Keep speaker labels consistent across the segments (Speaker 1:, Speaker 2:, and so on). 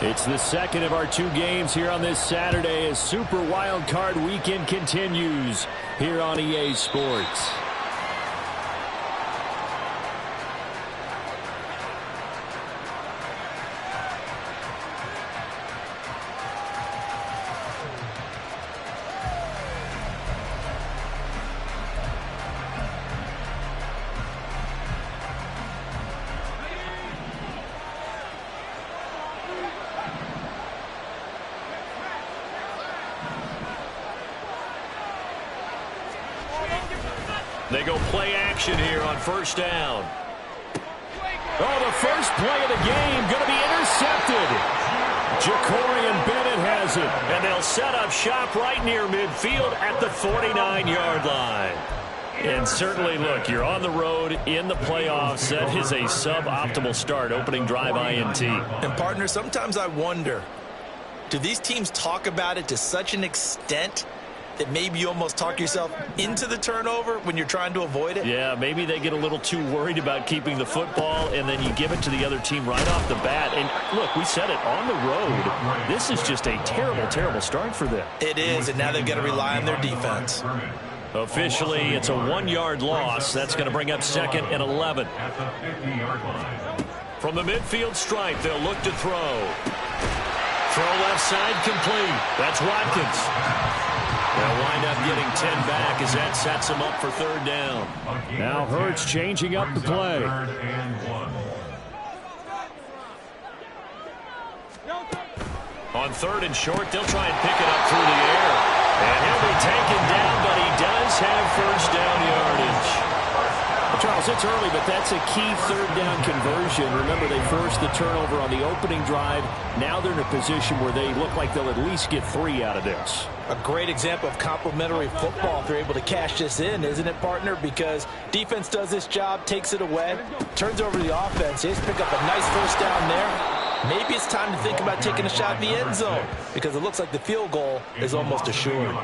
Speaker 1: It's the second of our 2 games here on this Saturday as Super Wild Card Weekend continues here on EA Sports. They go play action here on first down. Oh, the first play of the game going to be intercepted. Jacorian Bennett has it, and they'll set up shop right near midfield at the 49-yard line. And certainly, look, you're on the road in the playoffs. That is a suboptimal start, opening drive INT.
Speaker 2: And, partner, sometimes I wonder, do these teams talk about it to such an extent that maybe you almost talk yourself into the turnover when you're trying to avoid it?
Speaker 1: Yeah, maybe they get a little too worried about keeping the football, and then you give it to the other team right off the bat. And look, we said it, on the road, this is just a terrible, terrible start for them.
Speaker 2: It is, and now they've got to rely on their defense.
Speaker 1: Officially, it's a 1-yard loss. That's going to bring up 2nd and 11. From the midfield stripe, they'll look to throw. Throw left side complete. That's Watkins. They'll wind up getting 10 back as that sets them up for 3rd down. Now Hurts changing up the play. On 3rd and short, they'll try and pick it up through the air. And he'll be taken down, but he does have first down yardage. Charles, it's early, but that's a key 3rd down conversion. Remember, they forced the turnover on the opening drive. Now they're in a position where they look like they'll at least get 3 out of this.
Speaker 2: A great example of complementary football if they're able to cash this in, isn't it, partner? Because defense does this job, takes it away, turns over the offense. They just pick up a nice first down there. Maybe it's time to think about taking a shot in the end zone because it looks like the field goal is almost assured.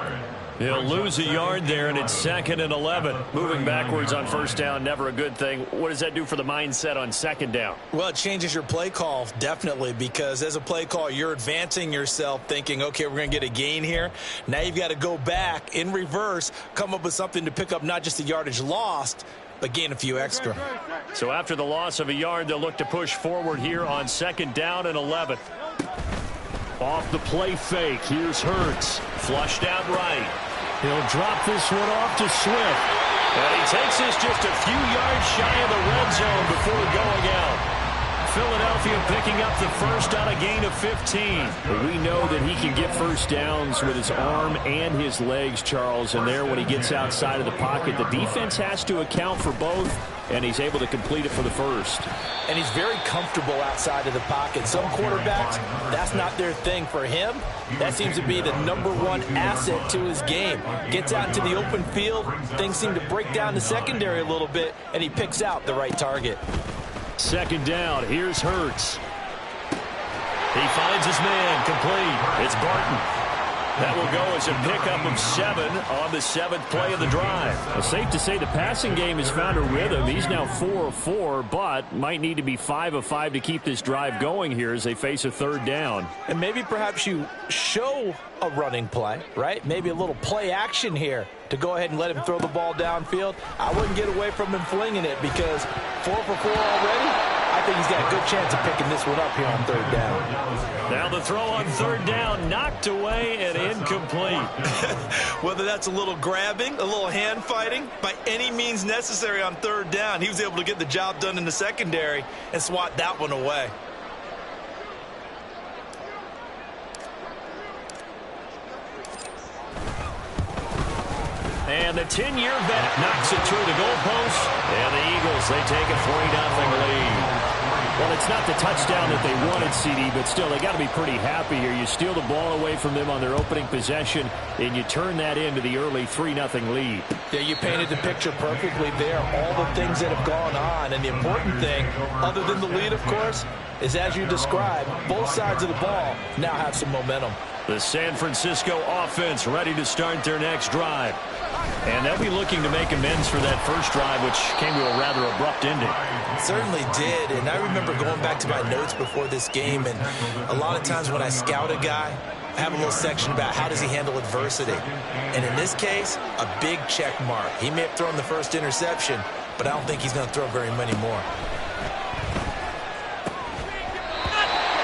Speaker 1: He'll lose a yard there, and it's 2nd and 11. Moving backwards on first down, never a good thing. What does that do for the mindset on 2nd down?
Speaker 2: Well, it changes your play call, definitely, because as a play call, you're advancing yourself thinking, okay, we're going to get a gain here. Now you've got to go back in reverse, come up with something to pick up not just the yardage lost, but gain a few extra.
Speaker 1: So after the loss of a yard, they'll look to push forward here on 2nd down and 11. Off the play fake, here's Hurts. Flushed out right. He'll drop this one off to Swift. And he takes this just a few yards shy of the red zone before going out. Philadelphia picking up the first on a gain of 15. But we know that he can get first downs with his arm and his legs, Charles. And there, when he gets outside of the pocket, the defense has to account for both, and he's able to complete it for the first.
Speaker 2: And he's very comfortable outside of the pocket. Some quarterbacks, that's not their thing. For him, that seems to be the #1 asset to his game. Gets out into the open field, things seem to break down the secondary a little bit, and he picks out the right target.
Speaker 1: 2nd down, here's Hurts. He finds his man, complete. It's Barton. That will go as a pickup of 7 on the 7th play of the drive. Well, safe to say the passing game has found a rhythm. He's now 4 of 4, but might need to be 5 of 5 to keep this drive going here as they face a 3rd down.
Speaker 2: And maybe perhaps you show a running play, right? Maybe a little play action here to go ahead and let him throw the ball downfield. I wouldn't get away from him flinging it because 4 for 4 already. I think he's got a good chance of picking this one up here on 3rd down.
Speaker 1: Now the throw on 3rd down, knocked away and incomplete.
Speaker 2: Whether that's a little grabbing, a little hand fighting, by any means necessary on 3rd down, he was able to get the job done in the secondary and swat that one away.
Speaker 1: And the 10-year vet knocks it through the goalpost. And the Eagles, they take a 3-0 lead. Well, it's not the touchdown that they wanted, CD, but still, they got to be pretty happy here. You steal the ball away from them on their opening possession, and you turn that into the early 3-0 lead.
Speaker 2: Yeah, you painted the picture perfectly there. All the things that have gone on, and the important thing, other than the lead, of course, is as you described, both sides of the ball now have some momentum.
Speaker 1: The San Francisco offense ready to start their next drive. And they'll be looking to make amends for that first drive, which came to a rather abrupt ending.
Speaker 2: Certainly did, and I remember going back to my notes before this game, and a lot of times when I scout a guy, I have a little section about how does he handle adversity. And in this case, a big check mark. He may have thrown the first interception, but I don't think he's going to throw very many more.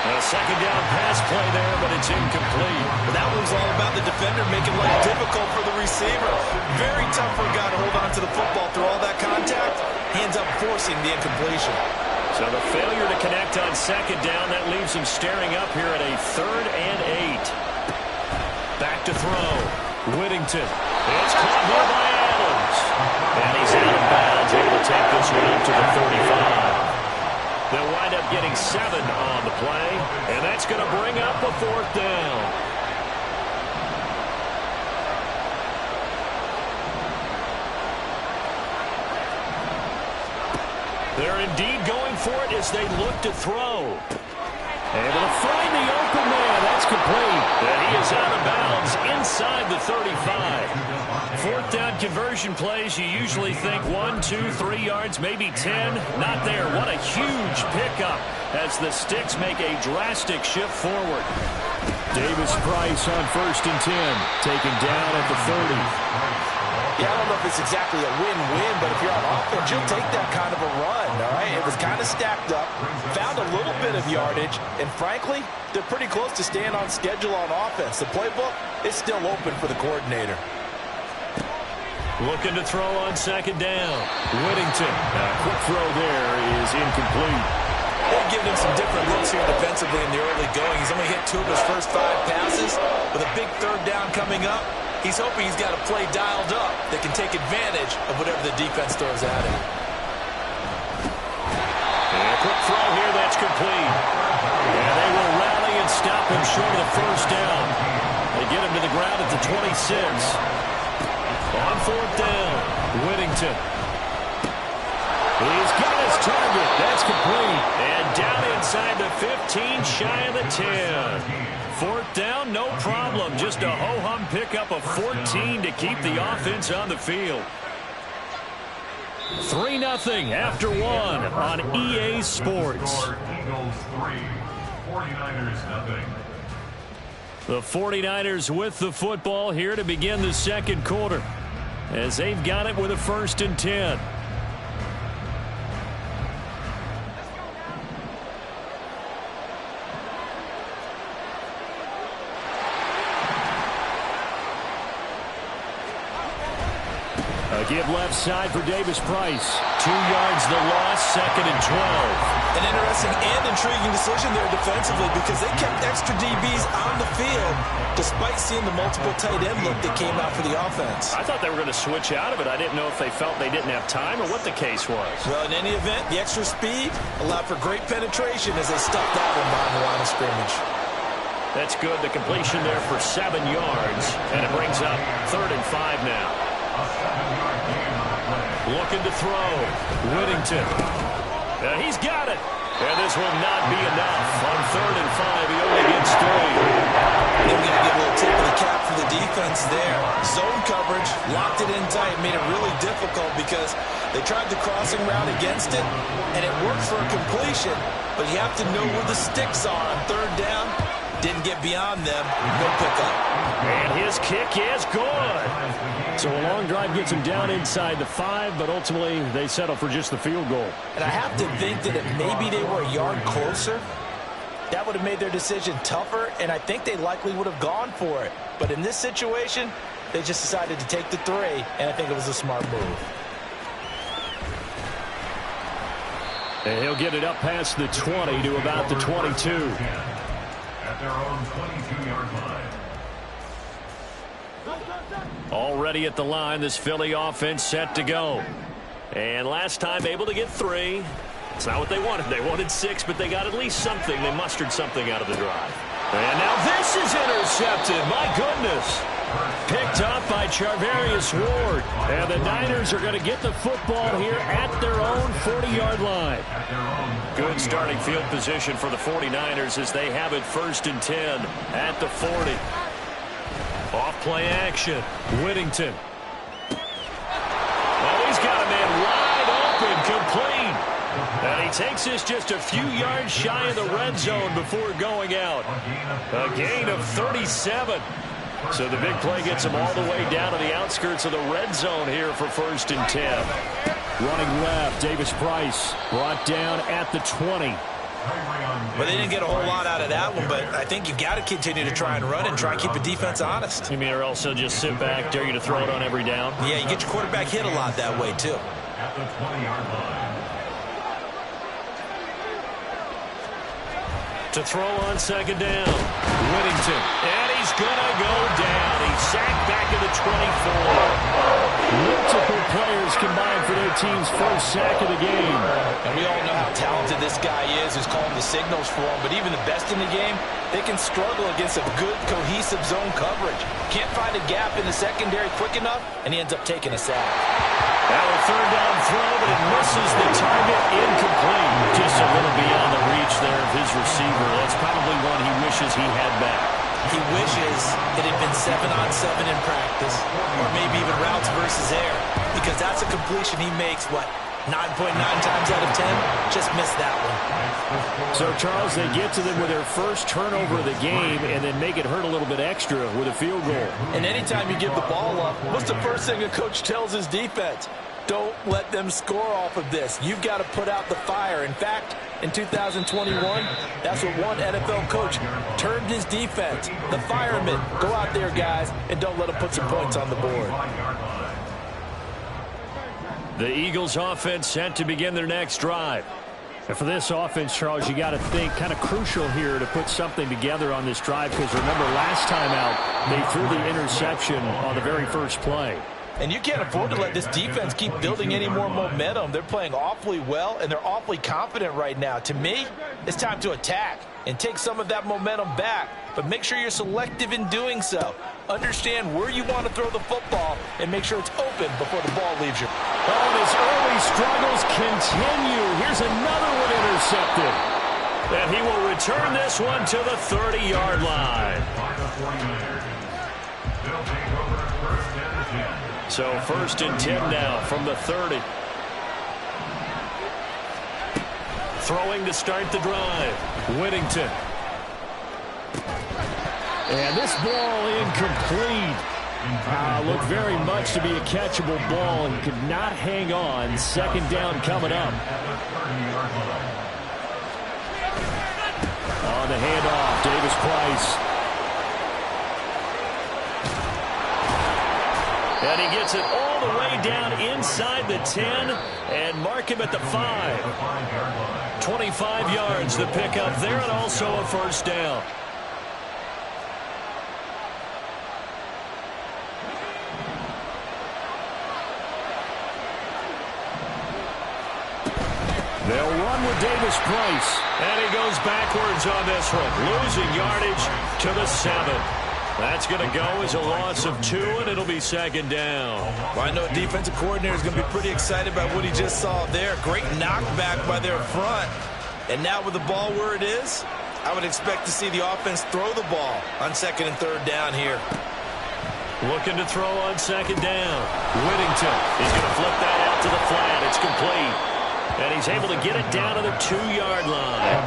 Speaker 1: A second down pass play there, but it's incomplete.
Speaker 2: But that was all about the defender making life difficult for the receiver. Very tough for a guy to hold on to the football through all that contact. He ends up forcing the incompletion.
Speaker 1: So the failure to connect on second down, that leaves him staring up here at a 3rd and 8. Back to throw. Whittington. It's caught here by Adams. And he's out of bounds, able to take this one up to the 35. They'll wind up getting 7 on the play, and that's going to bring up a 4th down. They're indeed going for it as they look to throw. Able to find the open man. That's complete. And he is out of bounds inside the 35. 4th down conversion plays, you usually think 1, 2, 3 yards, maybe 10. Not there. What a huge pickup as the Sticks make a drastic shift forward. Davis Price on 1st and 10. Taken down at the 30.
Speaker 2: Yeah, I don't know if it's exactly a win-win, but if you're on offense, you'll take that kind of a run, all right? It was kind of stacked up, found a little bit of yardage, and frankly, they're pretty close to staying on schedule on offense. The playbook is still open for the coordinator.
Speaker 1: Looking to throw on second down. Whittington. A quick throw there is incomplete.
Speaker 2: They're giving him some different looks here defensively in the early going. He's only hit 2 of his first 5 passes. With a big 3rd down coming up, he's hoping he's got a play dialed up that can take advantage of whatever the defense throws at him.
Speaker 1: And a quick throw here, that's complete. And they will rally and stop him short of the 1st down. They get him to the ground at the 26. On 4th down, Whittington. He's got his target. That's complete. And down inside the 15, shy of the 10. 4th down, no problem. Just a ho-hum pickup of 14 to keep the offense on the field. 3-0 after 1 on EA Sports.
Speaker 3: Eagles 3, 49ers nothing.
Speaker 1: The 49ers with the football here to begin the 2nd quarter, as they've got it with a 1st and 10. A give left side for Davis Price. 2 yards the loss, 2nd and 12.
Speaker 2: An interesting and intriguing decision there defensively because they kept extra DBs on the field despite seeing the multiple tight end look that came out for the offense.
Speaker 1: I thought they were going to switch out of it. I didn't know if they felt they didn't have time or what the case was.
Speaker 2: Well, in any event, the extra speed allowed for great penetration as they stuffed that one behind the line of scrimmage.
Speaker 1: That's good. The completion there for 7 yards, and it brings up 3rd and 5 now. Looking to throw. Whittington. He's got it. And this will not be enough. On 3rd and 5, he only gets 3.
Speaker 2: They're going to give a little tip of the cap for the defense there. Zone coverage, locked it in tight, made it really difficult because they tried the crossing route against it, and it worked for a completion, but you have to know where the sticks are on 3rd down. Didn't get beyond them. No pickup.
Speaker 1: And his kick is good. So a long drive gets him down inside the 5, but ultimately they settle for just the field goal.
Speaker 2: And I have to think that if maybe they were a yard closer, that would have made their decision tougher, and I think they likely would have gone for it. But in this situation, they just decided to take the 3, and I think it was a smart move.
Speaker 1: And he'll get it up past the 20 to about the 22.
Speaker 3: At their own 22-yard line.
Speaker 1: Already at the line, this Philly offense set to go. And last time able to get 3. It's not what they wanted. They wanted 6, but they got at least something. They mustered something out of the drive. And now this this is intercepted. My goodness. Picked up by Charvarius Ward. And the Niners are going to get the football here at their own 40-yard line. Good starting field position for the 49ers as they have it 1st and 10 at the 40. Off play action. Whittington. Oh, he's got a man wide open, complete. And he takes this just a few yards shy of the red zone before going out. A gain of 37. So the big play gets him all the way down to the outskirts of the red zone here for 1st and 10. Running left, Davis Price brought down at the 20.
Speaker 2: Well, they didn't get a whole lot out of that one, but I think you've got to continue to try and run and try and keep the defense honest.
Speaker 1: You mean, or else they'll just sit back, dare you to throw it on every down?
Speaker 2: Yeah, you get your quarterback hit a lot that way, too.
Speaker 3: At the 20-yard line.
Speaker 1: To throw on 2nd down. Whittington. And he's going to go down. He's sacked back at the 24. Multiple players combined for their team's first sack of the game.
Speaker 2: And we all know how talented this guy is who's calling the signals for him. But even the best in the game, they can struggle against a good, cohesive zone coverage. Can't find a gap in the secondary quick enough, and he ends up taking a sack.
Speaker 1: Now a 3rd down throw, but it misses the target. Incomplete. Just a little beyond the reach there of his receiver. That's probably one he wishes he had back.
Speaker 2: He wishes it had been 7-on-7 in practice, or maybe even routes versus air, because that's a completion he makes, 9.9 times out of 10? Just missed that one.
Speaker 1: So, Charles, they get to them with their first turnover of the game and then make it hurt a little bit extra with a field goal.
Speaker 2: And anytime you give the ball up, what's the first thing a coach tells his defense? Don't let them score off of this. You've got to put out the fire. In fact, in 2021, that's what one NFL coach termed his defense. The firemen. Go out there, guys, and don't let them put some points on the board.
Speaker 1: The Eagles offense set to begin their next drive. And for this offense, Charles, you got to think kind of crucial here to put something together on this drive, because remember last time out they threw the interception on the very first play.
Speaker 2: And you can't afford to let this defense keep building any more momentum. They're playing awfully well, and they're awfully confident right now. To me, it's time to attack and take some of that momentum back. But make sure you're selective in doing so. Understand where you want to throw the football and make sure it's open before the ball leaves you.
Speaker 1: Oh, and his early struggles continue. Here's another one intercepted. And he will return this one to the 30-yard line. So 1st and 10 now from the 30. Throwing to start the drive. Whittington. And this ball incomplete. Looked very much to be a catchable ball and could not hang on. 2nd down coming up. On the handoff, Davis Price. And he gets it all the way down inside the 10 and mark him at the 5. 25 yards to pick up there, and also a 1st down. They'll run with Davis Price. And he goes backwards on this one, losing yardage to the 7. That's going to go as a loss of 2, and it'll be 2nd down.
Speaker 2: Well, I know a defensive coordinator is going to be pretty excited about what he just saw there. Great knockback by their front. And now with the ball where it is, I would expect to see the offense throw the ball on 2nd and 3rd down here.
Speaker 1: Looking to throw on 2nd down. Whittington is going to flip that out to the flat. It's complete. And he's able to get it down to the 2-yard line.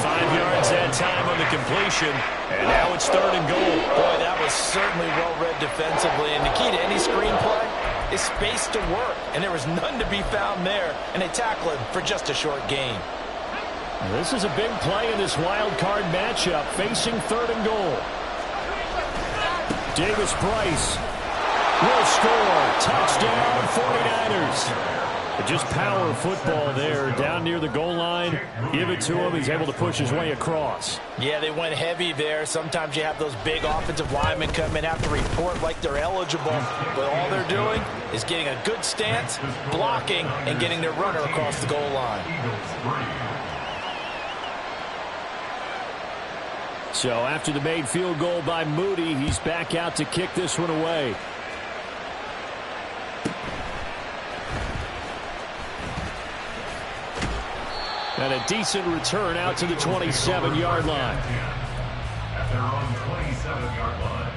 Speaker 1: 5 yards that time on the completion. And now it's 3rd and goal.
Speaker 2: Boy, that was certainly well-read defensively. And the key to any screenplay is space to work. And there was none to be found there. And they tackle him for just a short gain.
Speaker 1: This is a big play in this wild card matchup, facing 3rd and goal. Davis Price will score. Touchdown, 49ers. Just power football there down near the goal line. Give it to him. He's able to push his way across.
Speaker 2: Yeah, they went heavy there. Sometimes you have those big offensive linemen come in, have to report like they're eligible. But all they're doing is getting a good stance, blocking, and getting their runner across the goal line.
Speaker 1: So after the made field goal by Moody, he's back out to kick this one away. And a decent return out to the 27-yard line.
Speaker 3: At their own 27-yard line.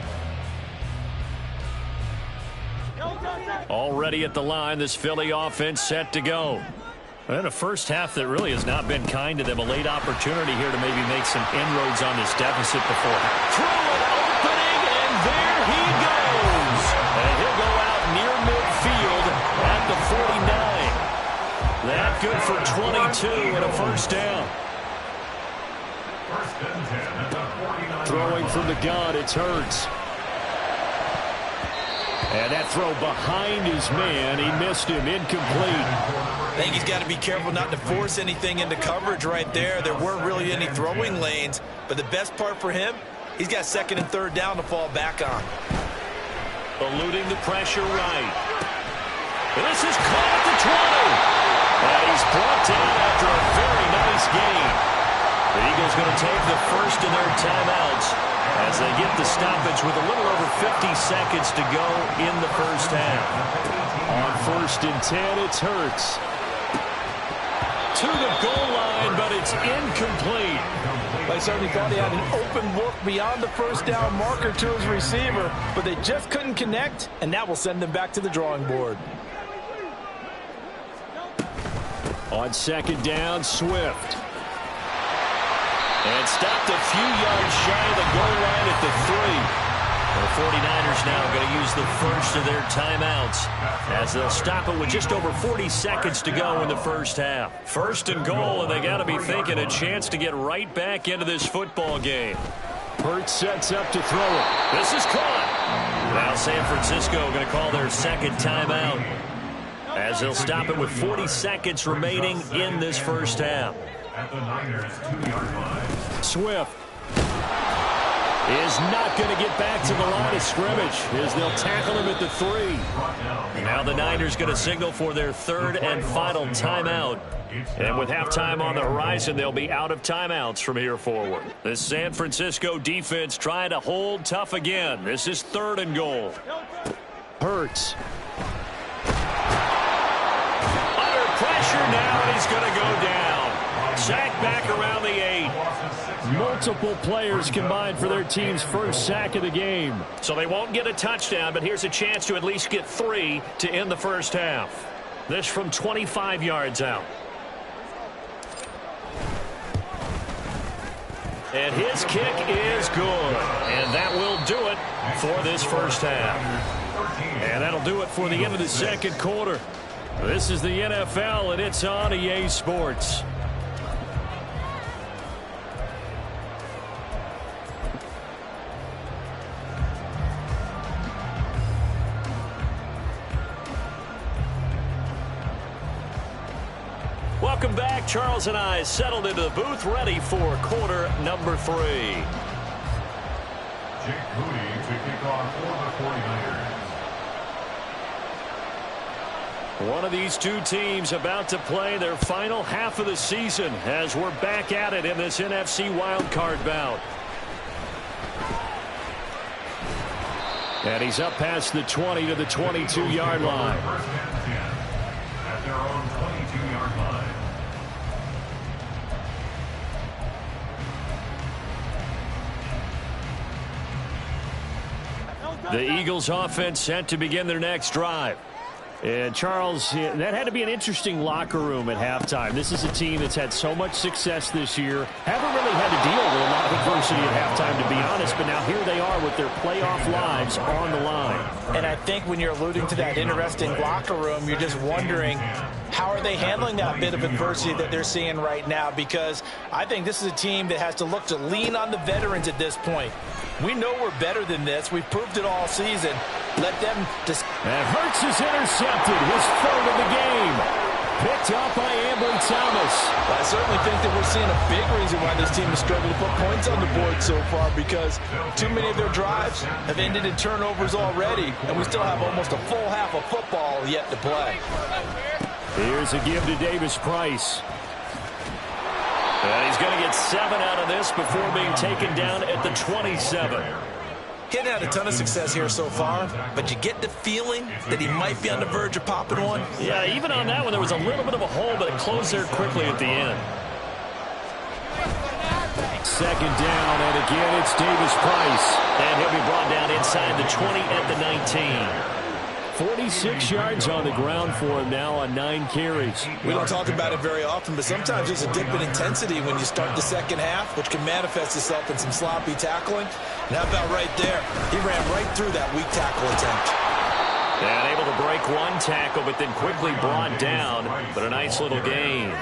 Speaker 1: Already at the line, this Philly offense set to go. And a first half that really has not been kind to them. A late opportunity here to maybe make some inroads on this deficit before. Through an opening, and there he goes. And he'll go out near midfield at the 49. That good for 22 and a first down.
Speaker 3: First and 10 at the 49.
Speaker 1: Throwing from the gun, it's Hurts. And that throw behind his man, he missed him, incomplete.
Speaker 2: I think he's got to be careful not to force anything into coverage right there. There weren't really any throwing lanes, but the best part for him, he's got second and third down to fall back on.
Speaker 1: Eluding the pressure right. This is caught at the 20. And he's brought down after a very nice gain. The Eagles going to take the first of their timeouts as they get the stoppage with a little over 50 seconds to go in the first half. On first and 10, it's Hurts. To the goal line, but it's incomplete.
Speaker 2: I certainly thought he had an open look beyond the first down marker to his receiver, but they just couldn't connect, and that will send them back to the drawing board.
Speaker 1: On second down, Swift. And stopped a few yards shy of the goal line at the 3. The 49ers now going to use the first of their timeouts as they'll stop it with just over 40 seconds to go in the first half. First and goal, and they got to be thinking a chance to get right back into this football game. Hurts sets up to throw it. This is caught. Now San Francisco going to call their second timeout as they'll stop it with 40 seconds remaining in this first half.
Speaker 3: At the Niners' 2-yard line.
Speaker 1: Swift is not going to get back to the line of scrimmage as they'll tackle him at the 3. Now the Niners going to signal for their third and final timeout. And with halftime on the horizon, they'll be out of timeouts from here forward. The San Francisco defense trying to hold tough again. This is third and goal. Hurts. Under pressure now, and he's going to go down. Sack back around the 8. Multiple players combined for their team's first sack of the game. So they won't get a touchdown, but here's a chance to at least get 3 to end the first half. This from 25 yards out. And his kick is good. And that will do it for this first half. And that'll do it for the end of the second quarter. This is the NFL, and it's on EA Sports. Welcome back. Charles and I settled into the booth, ready for quarter number 3.
Speaker 3: Jake Moody to kick off for the 49ers.
Speaker 1: One of these two teams about to play their final half of the season as we're back at it in this NFC wildcard bout. And he's up past the 20 to the 22-yard line.
Speaker 3: First and 10 at their own 22-yard line.
Speaker 1: The Eagles offense set to begin their next drive. And Charles, that had to be an interesting locker room at halftime. This is a team that's had so much success this year. Haven't really had to deal with a lot of adversity at halftime, to be honest. But now here they are with their playoff lives on the line.
Speaker 2: And I think when you're alluding to that interesting locker room, you're just wondering, how are they handling that bit of adversity that they're seeing right now? Because I think this is a team that has to look to lean on the veterans at this point. We know we're better than this. We've proved it all season. Let them just...
Speaker 1: And Hurts is intercepted, his third of the game. Picked up by Ambry Thomas.
Speaker 2: I certainly think that we're seeing a big reason why this team has struggled to put points on the board so far, because too many of their drives have ended in turnovers already, and we still have almost a full half of football yet to play.
Speaker 1: Here's a give to Davis Price. And he's going to get 7 out of this before being taken down at the 27.
Speaker 2: He's had a ton of success here so far, but you get the feeling that he might be on the verge of popping one.
Speaker 1: Yeah, even on that one, there was a little bit of a hole, but it closed there quickly at the end.
Speaker 4: Second down, and again it's Davis Price.
Speaker 1: And he'll be brought down inside the 20 at the 19.
Speaker 4: 46 yards on the ground for him now on 9 carries.
Speaker 2: We don't talk about it very often, but sometimes there's a dip in intensity when you start the second half, which can manifest itself in some sloppy tackling. And how about right there? He ran right through that weak tackle attempt.
Speaker 1: And able to break one tackle, but then quickly brought down. But a nice little gain.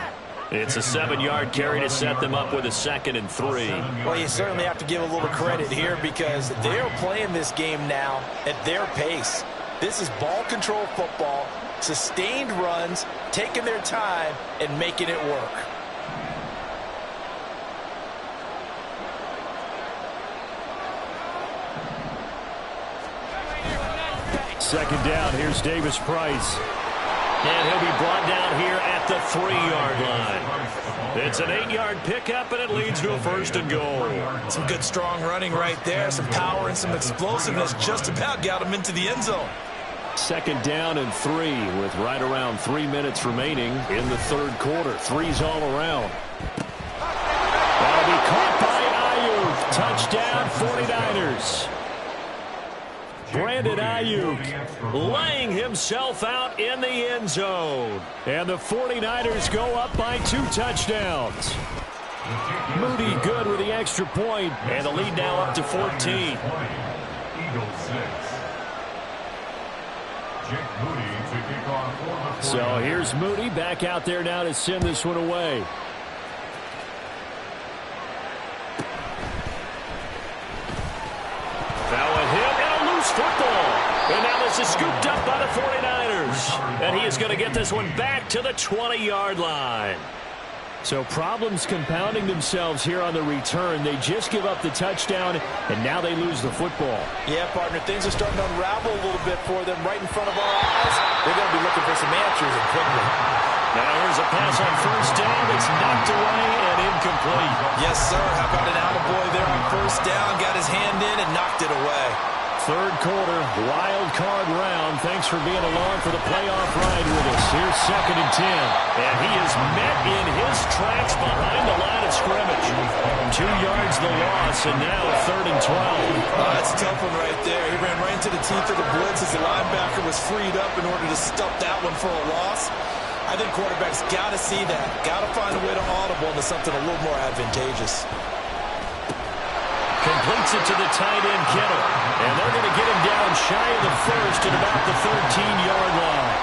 Speaker 1: It's a 7-yard carry to set them up with a 2nd and 3.
Speaker 2: Well, you certainly have to give a little credit here because they're playing this game now at their pace. This is ball control football, sustained runs, taking their time, and making it work.
Speaker 4: Second down, here's Davis Price.
Speaker 1: And he'll be brought down here at the 3-yard line. It's an 8-yard pickup, and it leads to a 1st and goal.
Speaker 2: Some good strong running right there, some power and some explosiveness just about got him into the end zone.
Speaker 4: Second down and 3 with right around 3 minutes remaining in the 3rd quarter. 3's all around. That'll be caught by Ayuk. Touchdown 49ers. Brandon Ayuk laying himself out in the end zone. And the 49ers go up by 2 touchdowns. Moody good with the extra point.
Speaker 1: And the lead now up to 14.
Speaker 4: So here's Moody back out there now to send this one away.
Speaker 1: Now with him and a loose football. And now this is scooped up by the 49ers. And he is going to get this one back to the 20-yard line.
Speaker 4: So problems compounding themselves here on the return. They just give up the touchdown, and now they lose the football.
Speaker 2: Yeah, partner, things are starting to unravel a little bit for them right in front of our eyes. They're going to be looking for some answers and quickly.
Speaker 1: Now here's a pass on 1st down. It's knocked away and incomplete.
Speaker 2: Yes, sir. How about an attaboy there on 1st down? Got his hand in and knocked it away.
Speaker 4: 3rd quarter, wild card round. Thanks for being along for the playoff ride with us. Here's 2nd and 10.
Speaker 1: And he is met in his tracks behind the line of scrimmage.
Speaker 4: 2 yards the loss, and now 3rd and 12.
Speaker 2: That's a tough one right there. He ran right into the teeth of the blitz as the linebacker was freed up in order to stuff that one for a loss. I think quarterbacks got to see that. Got to find a way to audible into something a little more advantageous.
Speaker 1: Completes it to the tight end, Kittle. And they're going to get him down shy of the 1st at about the 13-yard line.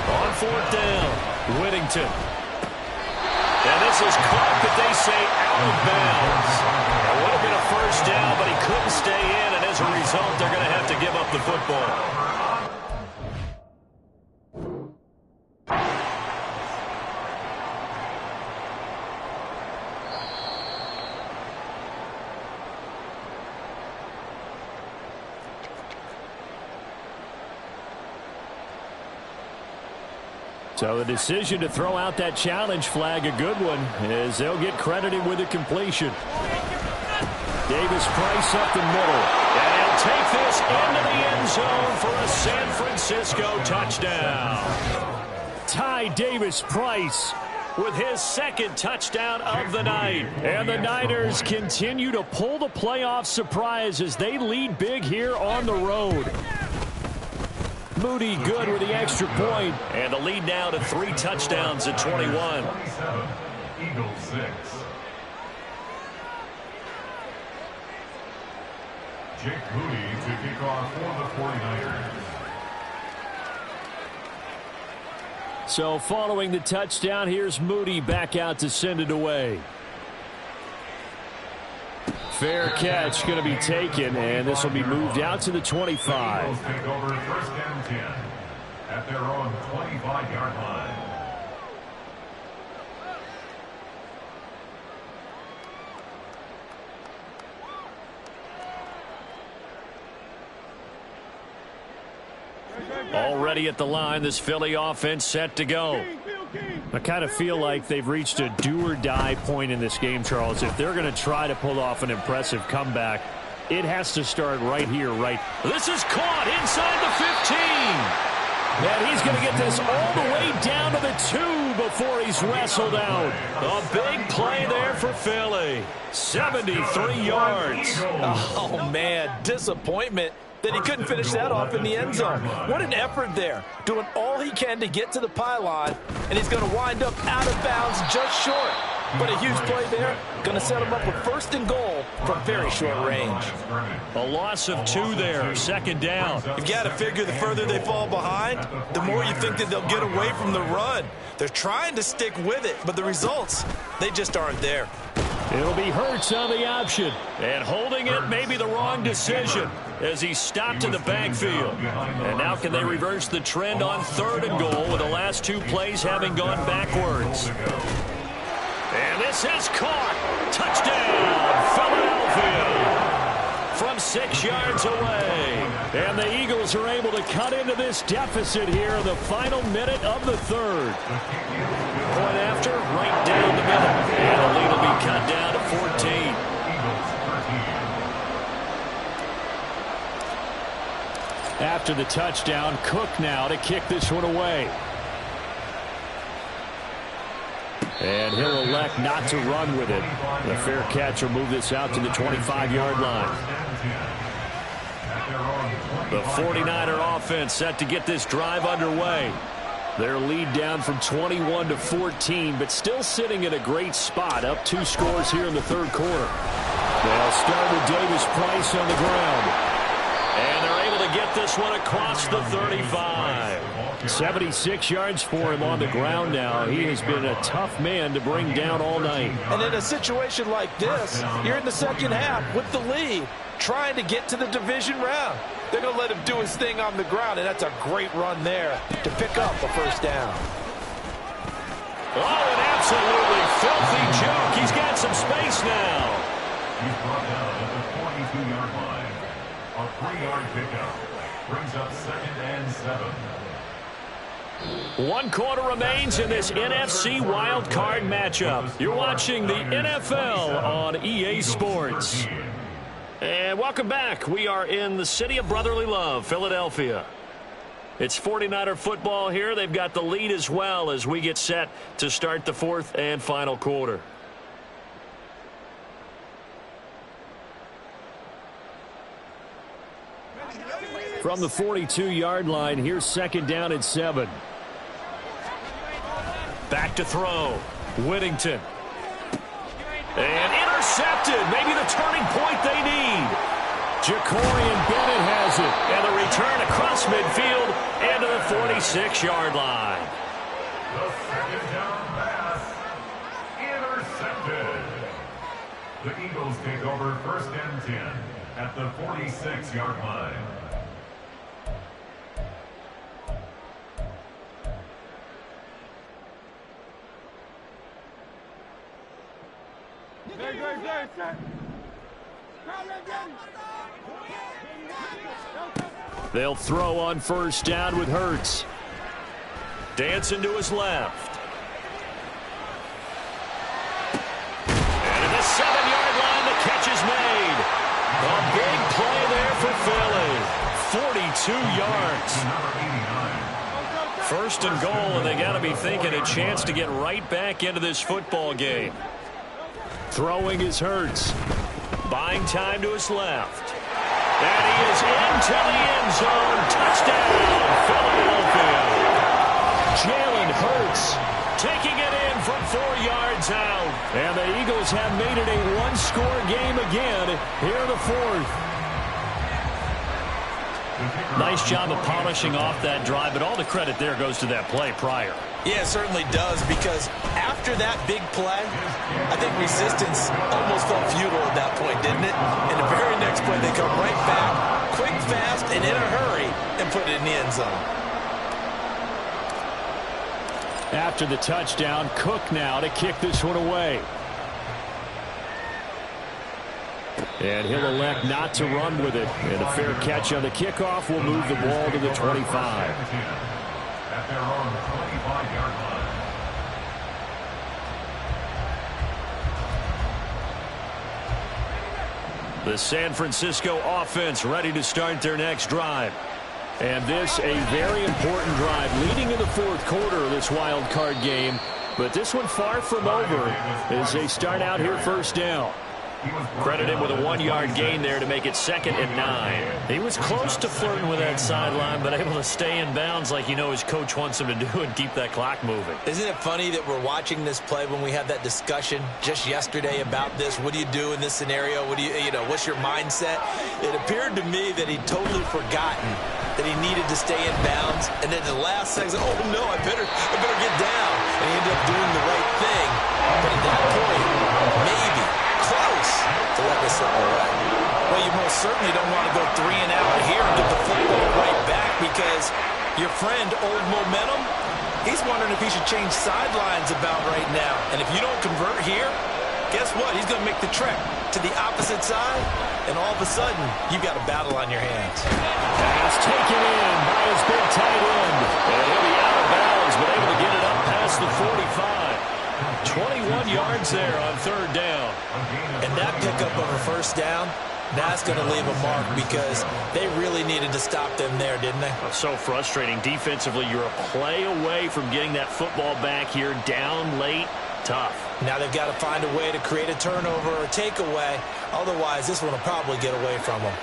Speaker 1: On 4th down, Whittington. And this is caught, but they say out of bounds. It would have been a 1st down, but he couldn't stay in, and as a result, they're going to have to give up the football.
Speaker 4: So the decision to throw out that challenge flag, a good one, as they'll get credited with a completion. Davis Price up the middle.
Speaker 1: And he'll take this into the end zone for a San Francisco touchdown.
Speaker 4: Ty Davis Price with his 2nd touchdown of the night. And the Niners continue to pull the playoff surprise as they lead big here on the road. Moody good with the extra point.
Speaker 1: And the lead now to 3 touchdowns at 21.
Speaker 3: Eagles 6. Jake Moody to kick off for the 49ers.
Speaker 4: So following the touchdown, here's Moody back out to send it away. Fair catch going to be taken, and this will be moved out to the 25.
Speaker 3: Eagles take over 1st and 10 at their own 25-yard line.
Speaker 1: Already at the line, this Philly offense set to go. I kind of feel like they've reached a do-or-die point in this game, Charles. If they're going to try to pull off an impressive comeback, it has to start right here, right. This is caught inside the 15. And he's going to get this all the way down to the 2 before he's wrestled out. A big play there for Philly. 73 yards.
Speaker 2: Oh, man, disappointment that he couldn't finish that off in the end zone. What an effort there, doing all he can to get to the pylon, and he's going to wind up out of bounds just short. But a huge play there, going to set him up with 1st and goal from very short range.
Speaker 1: A loss of 2 there, 2nd down.
Speaker 2: You've got to figure the further they fall behind, the more you think that they'll get away from the run. They're trying to stick with it, but the results, they just aren't there.
Speaker 1: It'll be Hurts on the option. And holding it may be the wrong decision as he stopped in the backfield. And now can they reverse the trend on 3rd and goal with the last 2 plays having gone backwards. And this is caught. Touchdown, Philadelphia. From 6 yards away. And the Eagles are able to cut into this deficit here in the final minute of the 3rd. Point after, right down the middle. And the lead will be cut down to 14. After the touchdown, Cook now to kick this one away. And he'll elect not to run with it. The fair catch will move this out to the 25-yard line. The 49er offense set to get this drive underway. Their lead down from 21 to 14, but still sitting in a great spot, up 2 scores here in the 3rd quarter. They'll start with Davis Price on the ground. And they're able to get this one across the 35. 76 yards for him on the ground now. He has been a tough man to bring down all night.
Speaker 2: And in a situation like this, you're in the 2nd half with the lead, trying to get to the division round. They're going to let him do his thing on the ground, and that's a great run there to pick up a 1st down.
Speaker 1: Oh, an absolutely filthy juke. He's got some space now.
Speaker 3: He's brought down at the 42-yard line. A 3-yard pickup brings up 2nd and 7.
Speaker 1: 1 quarter remains in this NFC wildcard matchup. You're watching the NFL on EA Sports. And welcome back. We are in the city of brotherly love, Philadelphia. It's 49er football here. They've got the lead as well as we get set to start the 4th and final quarter. From the 42-yard line, here's 2nd down and 7. Back to throw. Whittington. And intercepted. Maybe the turning point they need. Jacorian Bennett has it. And the return across midfield and to the 46-yard line.
Speaker 3: The 2nd down pass. Intercepted. The Eagles take over 1st and 10 at the 46-yard line.
Speaker 1: They'll throw on 1st down with Hurts. Dancing to his left. And at the 7-yard line, the catch is made. A big play there for Philly. 42 yards. 1st and goal, and they got to be thinking a chance to get right back into this football game. Throwing is Hurts. Buying time to his left. And he is into the end zone. Touchdown, Philadelphia. Jalen Hurts taking it in from 4 yards out. And the Eagles have made it a 1-score game again here in the 4th. Nice job of polishing off that drive, but all the credit there goes to that play prior.
Speaker 2: Yeah, it certainly does, because after that big play, I think resistance almost felt futile at that point, didn't it? In the very next play, they come right back, quick, fast, and in a hurry, and put it in the end zone.
Speaker 1: After the touchdown, Cook now to kick this one away. And he'll elect not to run with it. And a fair catch on the kickoff will move the ball to the 25.
Speaker 3: At their own 25-yard line.
Speaker 1: The San Francisco offense ready to start their next drive. And this a very important drive leading in the fourth quarter of this wild card game. But this one far from over as they start out here first down. Credit him with a 1-yard gain there to make it 2nd and 9.
Speaker 4: He was close to flirting with that sideline, but able to stay in bounds like his coach wants him to do and keep that clock moving.
Speaker 2: Isn't it funny that we're watching this play when we had that discussion just yesterday about this? What do you do in this scenario? What do what's your mindset? It appeared to me that he'd totally forgotten that he needed to stay in bounds, and then the last second, oh no, I better get down. And he ended up doing the right thing. But at that point, maybe close to let this slip away. Well, you most certainly don't want to go 3 and out here and get the football right back, because your friend, Old Momentum, he's wondering if he should change sidelines about right now. And if you don't convert here, guess what? He's going to make the trek to the opposite side, and all of a sudden, you've got a battle on your hands.
Speaker 4: Pass taken in by his big tight end. And he'll be out of bounds, but able to get it up past the 45. 21 yards there on 3rd down.
Speaker 2: And that pickup of a first down, that's going to leave a mark, because they really needed to stop them there, didn't they?
Speaker 1: So frustrating. Defensively, you're a play away from getting that football back here, down late. Tough.
Speaker 2: Now they've got to find a way to create a turnover or a takeaway. Otherwise, this one will probably get away from them.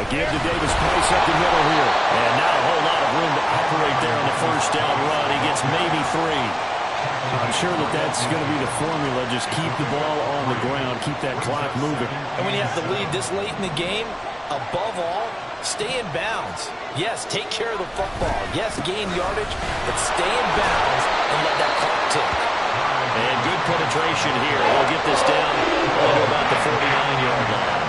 Speaker 4: Give to Davis Price up the middle here.
Speaker 1: And not a whole lot of room to operate there on the first down run. He gets maybe 3.
Speaker 4: I'm sure that's going to be the formula. Just keep the ball on the ground. Keep that clock moving.
Speaker 2: And when you have the lead this late in the game, above all, stay in bounds. Yes, take care of the football. Yes, gain yardage, but stay in bounds and let that clock tick.
Speaker 1: And good penetration here. They'll get this down to about the 49-yard line.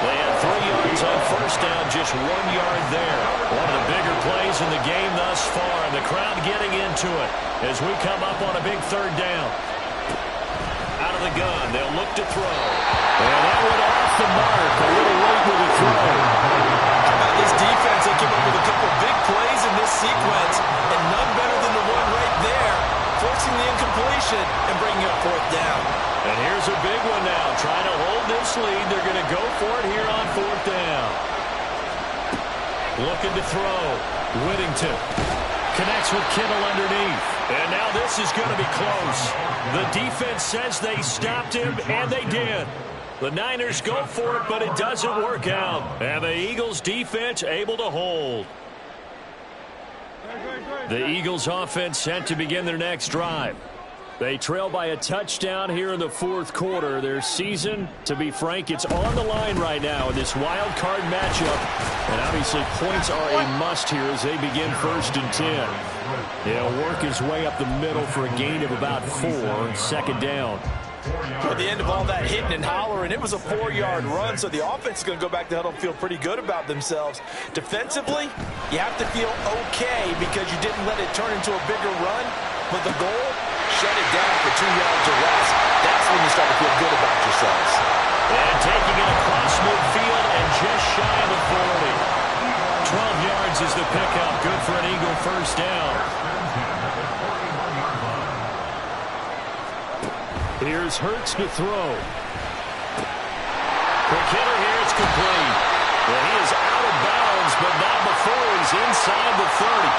Speaker 1: They had 3 yards on first down, just 1 yard there. One of the bigger plays in the game thus far, and the crowd getting into it as we come up on a big 3rd down. Out of the gun, they'll look to throw. And that went off the mark. A little late with the throw.
Speaker 2: How about this defense? They came up with a couple big plays in this sequence, and none better than the one right there, forcing the incompletion and bringing up 4th down.
Speaker 1: And here's a big one now. Trying to hold this lead. They're going to go for it here on 4th down. Looking to throw. Whittington connects with Kittle underneath. And now this is going to be close. The defense says they stopped him, and they did. The Niners go for it, but it doesn't work out. And the Eagles defense able to hold. The Eagles offense set to begin their next drive. They trail by a touchdown here in the 4th quarter. Their season, to be frank, it's on the line right now in this wild card matchup. And obviously points are a must here as they begin 1st and 10. He'll work his way up the middle for a gain of about 4, 2nd down.
Speaker 2: At the end of all that hitting and hollering, it was a 4-yard run, so the offense is going to go back to huddle and feel pretty good about themselves. Defensively, you have to feel okay because you didn't let it turn into a bigger run, but the goal, shut it down for 2 yards or less. That's when you start to feel good about yourselves.
Speaker 1: And taking it across midfield and just shy of the 40. 12 yards is the pickup. Good for an Eagle first down.
Speaker 4: Here's Hurts to throw.
Speaker 1: Quick hitter here, it's complete. Well, he is out of bounds, but not before he's inside the 30.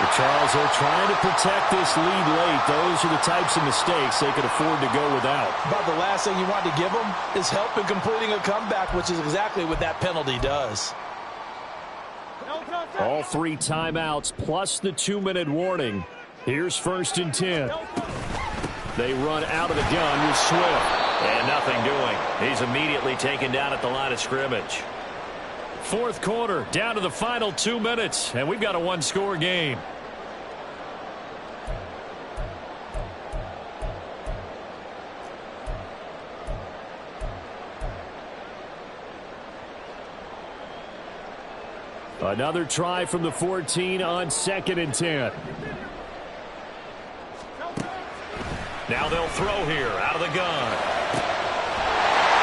Speaker 4: The Charles are trying to protect this lead late. Those are the types of mistakes they could afford to go without.
Speaker 2: But the last thing you want to give them is help in completing a comeback, which is exactly what that penalty does.
Speaker 4: All 3 timeouts plus the 2-minute warning. Here's 1st and 10. They run out of the gun with Swift.
Speaker 1: And nothing doing. He's immediately taken down at the line of scrimmage.
Speaker 4: 4th quarter, down to the final 2 minutes, and we've got a 1-score game. Another try from the 14 on 2nd and 10.
Speaker 1: Now they'll throw here out of the gun.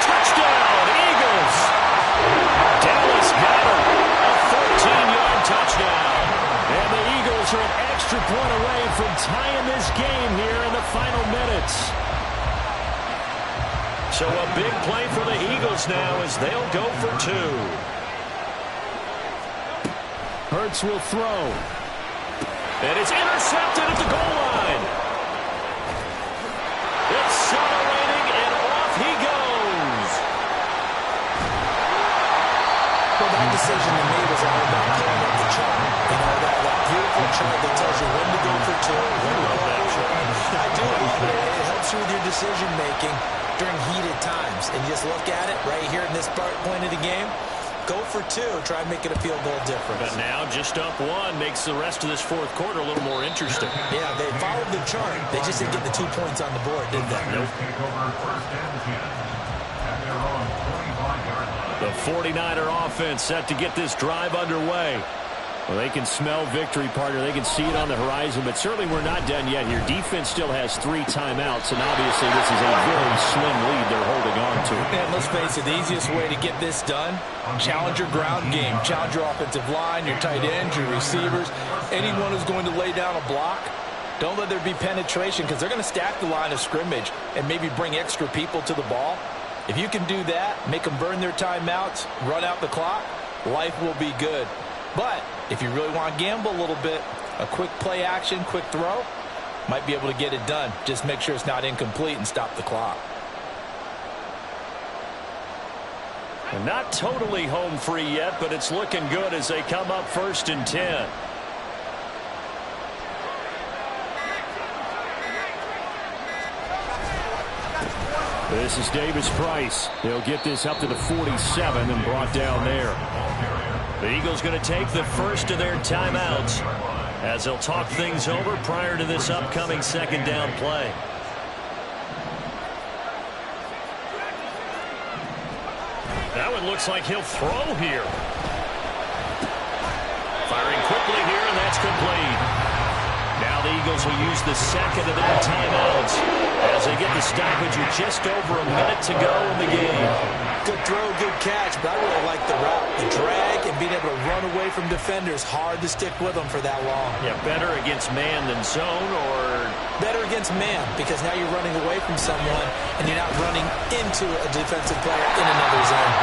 Speaker 1: Touchdown, Eagles! Dallas got him. A 14-yard touchdown. And the Eagles are an extra point away from tying this game here in the final minutes. So a big play for the Eagles now as they'll go for 2.
Speaker 4: Hurts will throw.
Speaker 1: And it's intercepted at the goal line. Accelerating, and off he goes.
Speaker 2: Well, that decision to me was all about pulling up the chart. You know, that beautiful chart that tells you when to go for 2. When to go for 1. I do love it. It helps you with your decision-making during heated times. And you just look at it right here in this point of the game. Go for 2. Try and make it a field goal difference.
Speaker 1: But now just up 1 makes the rest of this fourth quarter a little more interesting.
Speaker 2: Yeah, they followed the chart. They just didn't get the 2 points on the board, did they?
Speaker 3: Nope. Take over first and 10 at their own 25-yard line.
Speaker 1: The 49er offense set to get this drive underway. Well, they can smell victory, partner. They can see it on the horizon, but certainly we're not done yet here. Defense still has 3 timeouts, and obviously this is a very slim lead they're holding on to.
Speaker 2: And let's face it, the easiest way to get this done, challenge your ground game. Challenge your offensive line, your tight ends, your receivers. Anyone who's going to lay down a block, don't let there be penetration because they're going to stack the line of scrimmage and maybe bring extra people to the ball. If you can do that, make them burn their timeouts, run out the clock, life will be good. But if you really want to gamble a little bit, a quick play action, quick throw, might be able to get it done. Just make sure it's not incomplete and stop the clock.
Speaker 1: And not totally home free yet, but it's looking good as they come up 1st and 10. This is Davis Price. He'll get this up to the 47 and brought down there. The Eagles going to take the first of their timeouts as they'll talk things over prior to this upcoming 2nd down play. That one looks like he'll throw here. Firing quickly here, and that's complete. Now the Eagles will use the 2nd of their timeouts as they get the stoppage with just over a minute to go in the game.
Speaker 2: Good throw, good catch, but I really like the route, the drag, and being able to run away from defenders. Hard to stick with them for that long.
Speaker 1: Yeah, better against man than zone, or
Speaker 2: better against man, because now you're running away from someone and you're not running into a defensive player in another zone.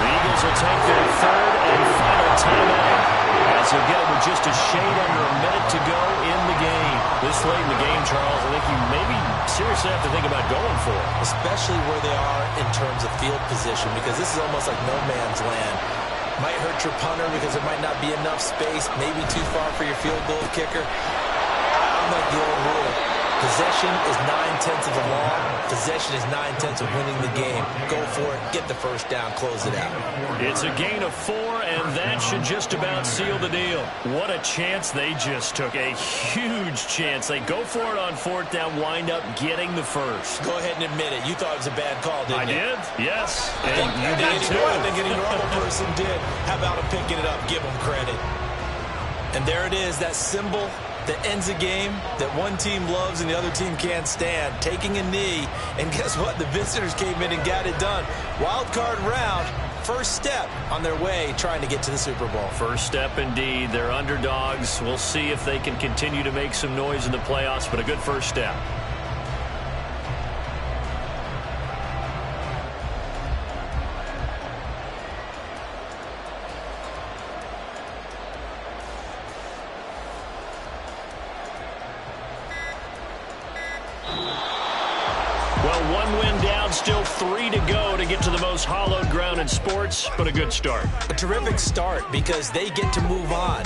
Speaker 1: The Eagles will take their 3rd and final timeout as they'll get it with just a shade under a minute to go in the game. This late in the game, Charles, I think you maybe seriously have to think about going for it.
Speaker 2: Especially where they are in terms of field position, because this is almost like no man's land. Might hurt your punter because there might not be enough space, maybe too far for your field goal kicker. I'm like the old rule. Possession is 9/10 of the law. Possession is 9/10 of winning the game. Go for it. Get the first down. Close it out.
Speaker 1: It's a gain of 4, and that should just about seal the deal. What a chance they just took. A huge chance. They go for it on 4th down, wind up getting the first.
Speaker 2: Go ahead and admit it. You thought it was a bad call, didn't you?
Speaker 1: I did, yes.
Speaker 2: I think any normal person did. How about him picking it up? Give him credit. And there it is, that symbol that ends a game that one team loves and the other team can't stand. Taking a knee, and guess what? The visitors came in and got it done. Wild card round, first step on their way trying to get to the Super Bowl.
Speaker 1: First step indeed. They're underdogs. We'll see if they can continue to make some noise in the playoffs, but a good first step. Well, 1 win down, still 3 to go to get to the most hallowed ground in sports, but a good start.
Speaker 2: A terrific start because they get to move on.